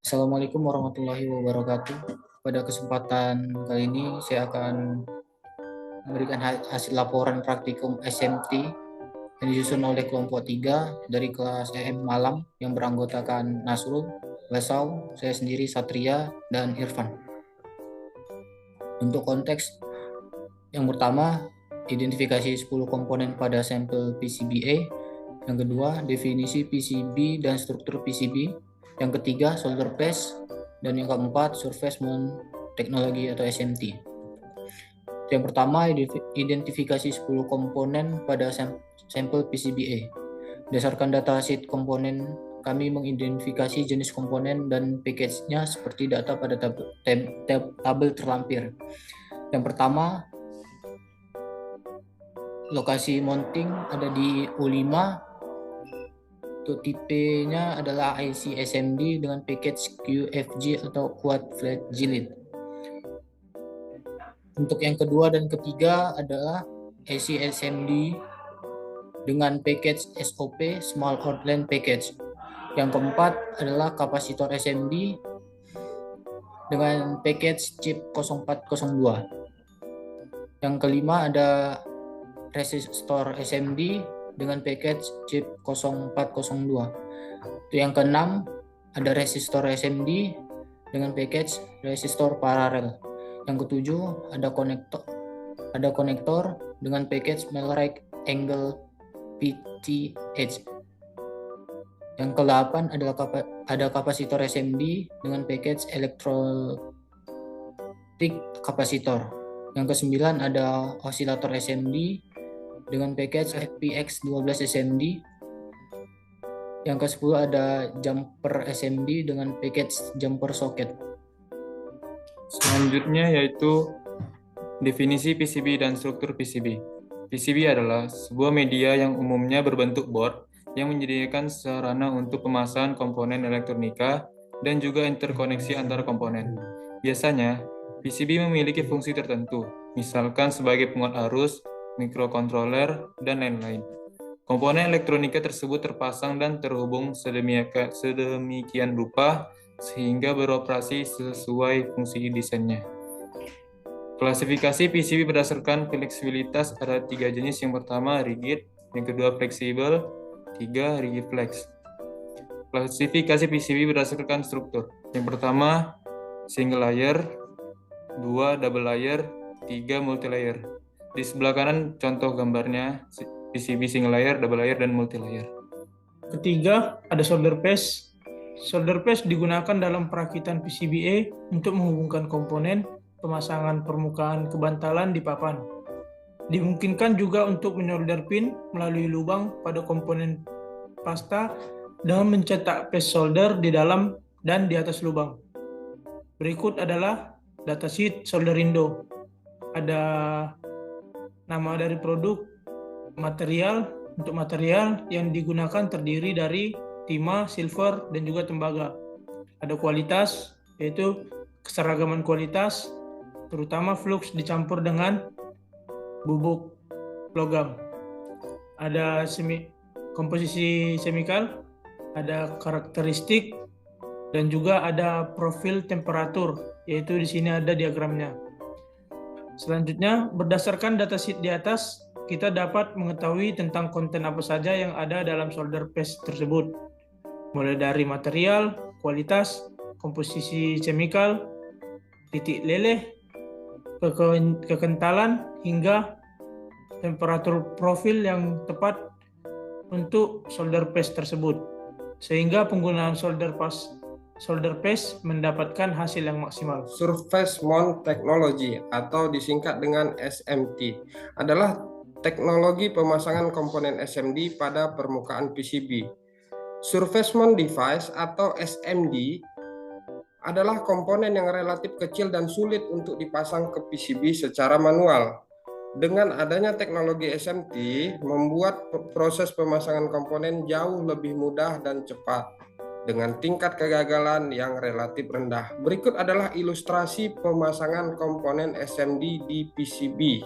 Assalamualaikum warahmatullahi wabarakatuh. Pada kesempatan kali ini saya akan memberikan hasil laporan praktikum SMT yang disusun oleh kelompok 3 dari kelas EM Malam yang beranggotakan Nasrul, Wesau, saya sendiri Satria, dan Irfan. Untuk konteks yang pertama, identifikasi 10 komponen pada sampel PCBA. Yang kedua, definisi PCB dan struktur PCB. Yang ketiga, solder paste. Dan yang keempat, surface mount teknologi atau SMT. Yang pertama, identifikasi 10 komponen pada sampel PCBA. Berdasarkan datasheet komponen, kami mengidentifikasi jenis komponen dan package-nya seperti data pada tabel terlampir. Yang pertama, lokasi mounting ada di U5. Untuk tipenya adalah IC SMD dengan package QFG atau Quad Flat Jilid. Untuk yang kedua dan ketiga adalah IC SMD dengan package SOP Small Outline Package. Yang keempat adalah kapasitor SMD dengan package chip 0402. Yang kelima ada resistor SMD dengan package chip 0402. Yang keenam ada resistor SMD dengan package resistor paralel. Yang ketujuh ada konektor dengan package Melright Angle PTH. Yang ke-8 adalah ada kapasitor SMD dengan package electrolytic kapasitor. Yang ke-9 ada osilator SMD dengan package FPX12 SMD. Yang ke-10 ada jumper SMD dengan package jumper socket. Selanjutnya yaitu definisi PCB dan struktur PCB. PCB adalah sebuah media yang umumnya berbentuk board yang menyediakan sarana untuk pemasangan komponen elektronika dan juga interkoneksi antara komponen. Biasanya, PCB memiliki fungsi tertentu, misalkan sebagai penguat arus, mikrokontroler, dan lain-lain. Komponen elektronika tersebut terpasang dan terhubung sedemikian rupa sehingga beroperasi sesuai fungsi desainnya. Klasifikasi PCB berdasarkan fleksibilitas ada 3 jenis. Yang pertama rigid, yang kedua fleksibel, 3 rigid flex. Klasifikasi PCB berdasarkan struktur. Yang pertama single layer, 2 double layer, 3 multi layer. Di sebelah kanan contoh gambarnya PCB single layer, double layer, dan multi layer. Ketiga, ada solder paste. Solder paste digunakan dalam perakitan PCBA untuk menghubungkan komponen pemasangan permukaan kebantalan di papan. Dimungkinkan juga untuk menyolder pin melalui lubang pada komponen pasta dengan mencetak paste solder di dalam dan di atas lubang. Berikut adalah datasheet solderindo. Ada nama dari produk, material. Untuk material yang digunakan terdiri dari timah, silver, dan juga tembaga. Ada kualitas, yaitu keseragaman kualitas, terutama flux dicampur dengan bubuk logam. Ada komposisi semikal, ada karakteristik, dan juga ada profil temperatur, yaitu di sini ada diagramnya. Selanjutnya, berdasarkan datasheet di atas, kita dapat mengetahui tentang konten apa saja yang ada dalam solder paste tersebut, mulai dari material, kualitas, komposisi semikal, titik leleh, kekentalan, hingga temperatur profil yang tepat untuk solder paste tersebut, sehingga penggunaan solder paste mendapatkan hasil yang maksimal. Surface Mount Technology atau disingkat dengan SMT adalah teknologi pemasangan komponen SMD pada permukaan PCB. Surface Mount Device atau SMD adalah komponen yang relatif kecil dan sulit untuk dipasang ke PCB secara manual. Dengan adanya teknologi SMT, membuat proses pemasangan komponen jauh lebih mudah dan cepat, dengan tingkat kegagalan yang relatif rendah. Berikut adalah ilustrasi pemasangan komponen SMD di PCB,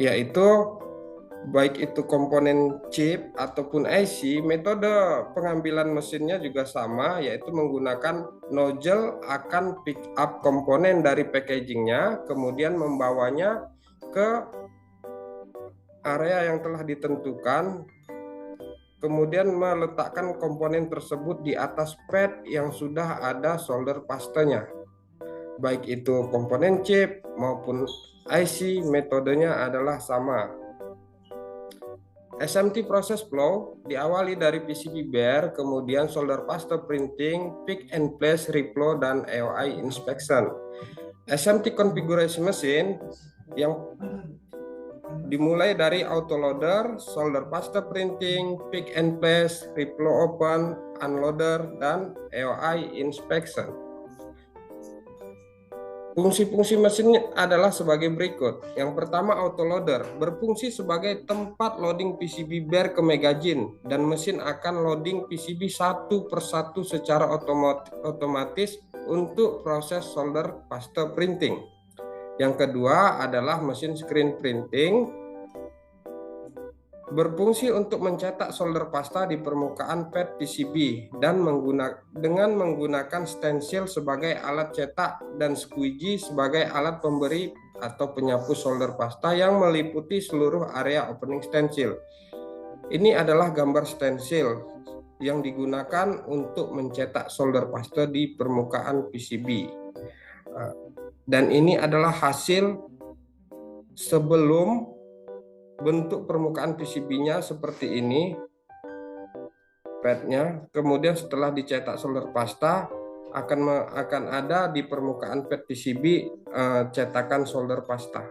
yaitu baik itu komponen chip ataupun IC, metode pengambilan mesinnya juga sama, yaitu menggunakan nozzle akan pick up komponen dari packagingnya, kemudian membawanya ke area yang telah ditentukan, kemudian meletakkan komponen tersebut di atas pad yang sudah ada solder pastanya. Baik itu komponen chip maupun IC, metodenya adalah sama. SMT process flow diawali dari PCB bare, kemudian solder paste printing, pick and place reflow, dan AOI inspection. SMT configuration machine yang dimulai dari autoloader, solder paste printing, pick and place, reflow open, unloader, dan AOI inspection. Fungsi-fungsi mesin adalah sebagai berikut. Yang pertama, autoloader berfungsi sebagai tempat loading PCB bare ke magazine, dan mesin akan loading PCB satu persatu secara otomatis untuk proses solder paste printing. Yang kedua adalah mesin screen printing, berfungsi untuk mencetak solder pasta di permukaan pad PCB dan dengan menggunakan stensil sebagai alat cetak dan squeegee sebagai alat pemberi atau penyapu solder pasta yang meliputi seluruh area opening stensil. Ini adalah gambar stensil yang digunakan untuk mencetak solder pasta di permukaan PCB. Dan ini adalah hasil sebelum bentuk permukaan PCB-nya seperti ini, padnya. Kemudian setelah dicetak solder pasta akan ada di permukaan pad PCB cetakan solder pasta.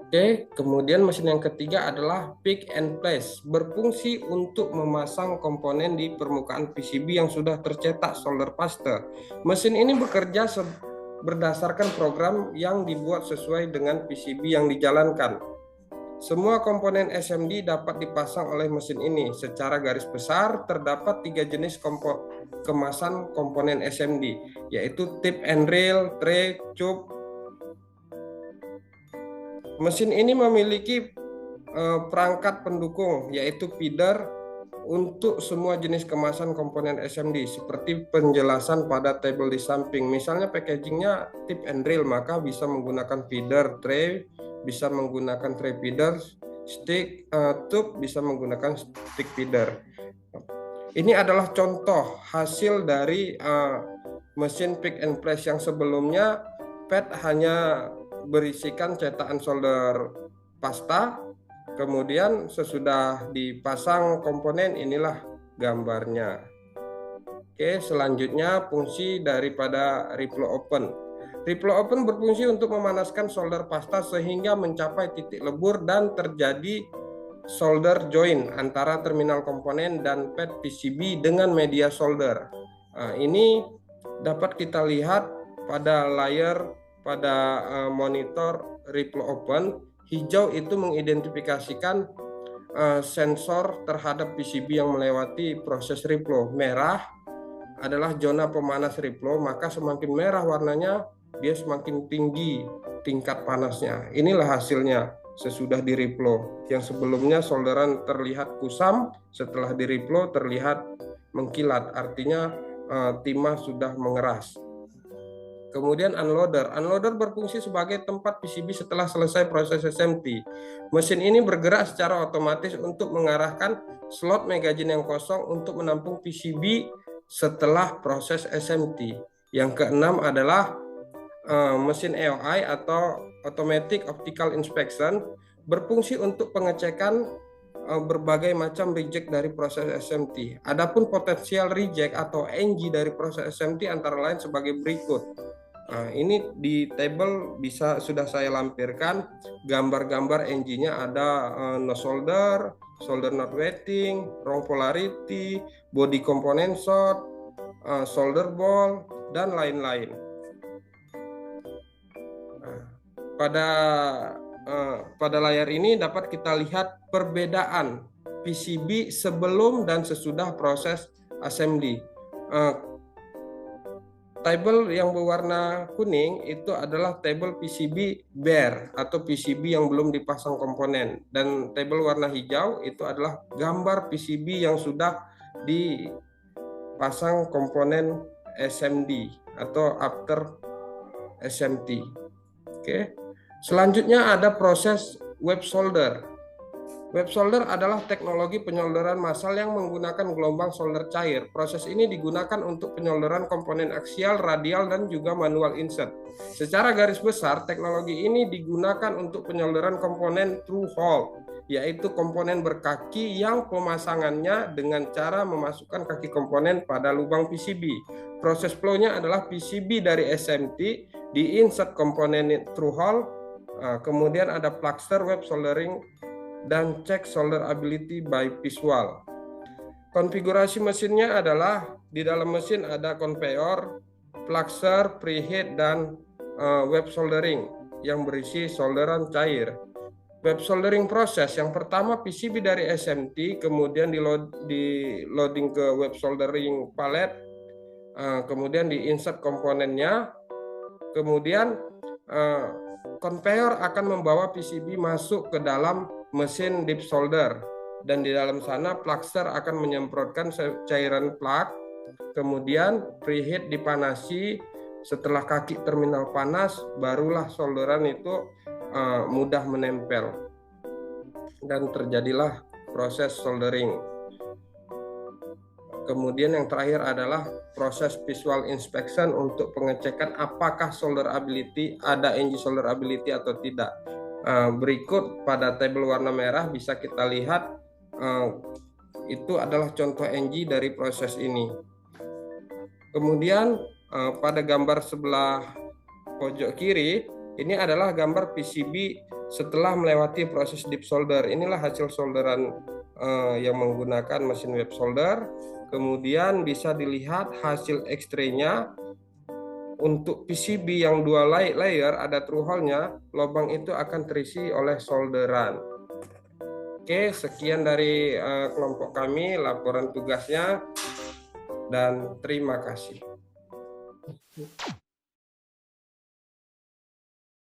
Oke, kemudian mesin yang ketiga adalah pick and place, berfungsi untuk memasang komponen di permukaan PCB yang sudah tercetak solder pasta. Mesin ini bekerja berdasarkan program yang dibuat sesuai dengan PCB yang dijalankan. Semua komponen SMD dapat dipasang oleh mesin ini. Secara garis besar terdapat 3 jenis kemasan komponen SMD, yaitu tip and rail, tray, tube. Mesin ini memiliki perangkat pendukung, yaitu feeder, untuk semua jenis kemasan komponen SMD seperti penjelasan pada tabel di samping. Misalnya packagingnya tip and rail, maka bisa menggunakan feeder, tray bisa menggunakan tray feeder, stick, tube bisa menggunakan stick feeder. Ini adalah contoh hasil dari mesin pick and place yang sebelumnya pad hanya berisikan cetakan solder pasta. Kemudian sesudah dipasang komponen, inilah gambarnya. Oke, selanjutnya fungsi daripada reflow open. Reflow open berfungsi untuk memanaskan solder pasta sehingga mencapai titik lebur dan terjadi solder joint antara terminal komponen dan pad PCB dengan media solder. Ini dapat kita lihat pada layar pada monitor reflow open. Hijau itu mengidentifikasikan sensor terhadap PCB yang melewati proses reflow. Merah adalah zona pemanas reflow, maka semakin merah warnanya, dia semakin tinggi tingkat panasnya. Inilah hasilnya sesudah di reflow. Yang sebelumnya solderan terlihat kusam, setelah di reflow terlihat mengkilat, artinya timah sudah mengeras. Kemudian unloader. Unloader berfungsi sebagai tempat PCB setelah selesai proses SMT. Mesin ini bergerak secara otomatis untuk mengarahkan slot magazine yang kosong untuk menampung PCB setelah proses SMT. Yang keenam adalah mesin AOI atau Automatic Optical Inspection, berfungsi untuk pengecekan berbagai macam reject dari proses SMT. Adapun potensial reject atau NG dari proses SMT antara lain sebagai berikut. Nah, ini di table sudah saya lampirkan gambar-gambar NG-nya, ada no solder, solder not wetting, wrong polarity, body component short, solder ball, dan lain-lain. Pada layar ini dapat kita lihat perbedaan PCB sebelum dan sesudah proses assembly. tabel yang berwarna kuning itu adalah tabel PCB bare atau PCB yang belum dipasang komponen, dan tabel warna hijau itu adalah gambar PCB yang sudah dipasang komponen SMD atau after SMT. Oke. Selanjutnya ada proses web solder. Web solder adalah teknologi penyolderan massal yang menggunakan gelombang solder cair. Proses ini digunakan untuk penyolderan komponen aksial, radial, dan juga manual insert. Secara garis besar, teknologi ini digunakan untuk penyolderan komponen through hole, yaitu komponen berkaki yang pemasangannya dengan cara memasukkan kaki komponen pada lubang PCB. Proses flow-nya adalah PCB dari SMT di-insert komponen through hole, kemudian ada plugster, web soldering, dan cek solderability by visual. Konfigurasi mesinnya adalah di dalam mesin ada conveyor, plugster, preheat, dan web soldering yang berisi solderan cair. Web soldering proses yang pertama PCB dari SMT, kemudian di loading ke web soldering pallet, kemudian di insert komponennya, kemudian conveyor akan membawa PCB masuk ke dalam mesin deep solder, dan di dalam sana plugster akan menyemprotkan cairan plug, kemudian preheat dipanasi. Setelah kaki terminal panas, barulah solderan itu mudah menempel dan terjadilah proses soldering. Kemudian yang terakhir adalah proses visual inspection untuk pengecekan apakah solderability, ada NG solderability atau tidak. Berikut pada tabel warna merah bisa kita lihat itu adalah contoh NG dari proses ini. Kemudian pada gambar sebelah pojok kiri ini adalah gambar PCB setelah melewati proses deep solder. Inilah hasil solderan yang menggunakan mesin web solder. Kemudian bisa dilihat hasil X-ray-nya. Untuk PCB yang 2 layer ada through hole-nya, lubang itu akan terisi oleh solderan. Oke, sekian dari kelompok kami laporan tugasnya, dan terima kasih.